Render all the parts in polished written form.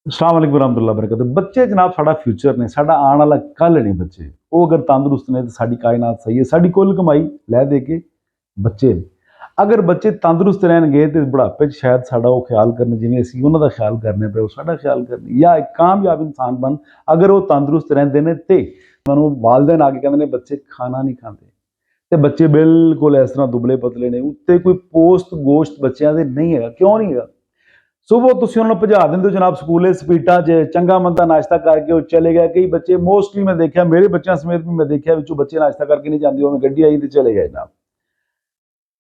अस्सलाम वालेकुम वरहमतुल्लाह वबरकातुहू। बच्चे जनाब साडा फ्यूचर ने, साडा आने वाला कल ने बच्चे। वो अगर तंदुरुस्त ने तो साडी कायनात सही है। साडी कुल कमाई लै दे के बच्चे ने। अगर बच्चे तंदुरुस्त रहणगे ते बुढ़ापे च शायद साडा वो ख्याल करन जिवें असीं उन्हां दा ख्याल करने पे, वो साडा ख्याल करन। या एक कामयाब इंसान बन अगर वो तंदुरुस्त रहिंदे ने ते मैनूं वालदैन आके कहंदे ने बच्चे खाना नहीं खांदे ते बच्चे बिल्कुल इस तरह दुबले पतले ने, उत्ते कोई पोस्ट गोश्त बच्चों दे नहीं हैगा। क्यों नहीं हैगा? सुबह तुसीं उन्होंने भजा देंदे हो जनाब स्कूले स्पीटा च चंगा मंदा नाश्ता करके वो चले गए। कई बच्चे मोस्टली मैं देखा, मेरे बच्चों समेत भी मैं देखा विचों बच्चे नाश्ता करके नहीं जाते, उन्हें गड्डी आई तो चले गए जनाब।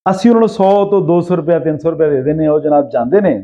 असीं उन्होंने 100 तो 200 रुपया 300 रुपया दे देने, वो जनाब जाते हैं।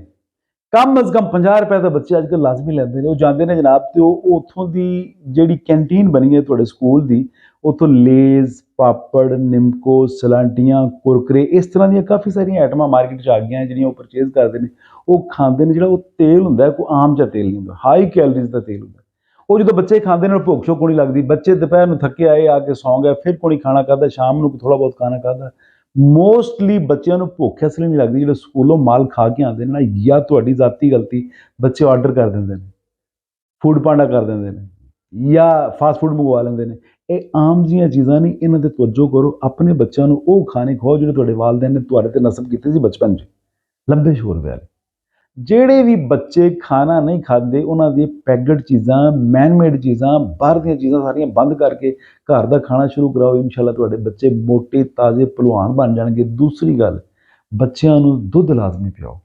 कम अज़ कम 50 रुपए तो बच्चे अजकल लाजमी लेंदे ने। वो जाते हैं जनाब तो उत्थों की जिहड़ी कैंटीन बनी है तुहाडे स्कूल की, उत्थों लेज़ पापड़ निमको सलांटियां कुरकुरे इस तरह दी काफ़ी सारियां आइटमां मार्केट च आ गई हैं जिहड़ियां वो परचेज करते हैं। वो खाते हैं, जिहड़ा वो तेल हुंदा है कोई आम जिहा तेल नहीं हुंदा, हाई कैलोरीज का तेल हुंदा। वो जो बच्चे खाते हैं भुख शुख नहीं लगती। बच्चे दोपहर में थके आए आके सौ गए, फिर कोई खाना खाता, शाम को थोड़ा बहुत खाना खाता। मोस्टली बच्चों को भुख इसलिए नहीं लगती, जो स्कूलों माल खा के आते हैं ना, या तुहाडी ज़ाती गलती बच्चे ऑर्डर कर देंगे, फूड पांडा कर देंगे या फास्ट फूड मंगवा लेंगे ने। ये आम जिहियां चीज़ां नहीं, इन्हां ते तवज्जो करो। अपने बच्चों को वो खाने खवाओ जो तुहाडे वालदैन ने तुहाडे ते नस्ब कीती सी बचपन च, लंबे शोर वाले। ਜਿਹੜੇ ਵੀ ਬੱਚੇ ਖਾਣਾ ਨਹੀਂ ਖਾਂਦੇ ਉਹਨਾਂ ਦੀ ਪੈਕਡ ਚੀਜ਼ਾਂ ਮੈਨ ਮੇਡ ਚੀਜ਼ਾਂ ਬਾਹਰ ਦੀਆਂ ਚੀਜ਼ਾਂ ਸਾਰੀਆਂ ਬੰਦ ਕਰਕੇ ਘਰ ਦਾ ਖਾਣਾ ਸ਼ੁਰੂ ਕਰਾਓ। ਇਨਸ਼ਾਅੱਲਾ ਤੁਹਾਡੇ ਬੱਚੇ ਮੋਟੇ ਤਾਜ਼ੇ ਭਲਵਾਨ ਬਣ ਜਾਣਗੇ। ਦੂਸਰੀ ਗੱਲ, ਬੱਚਿਆਂ ਨੂੰ ਦੁੱਧ ਲਾਜ਼ਮੀ ਪਿਆਓ।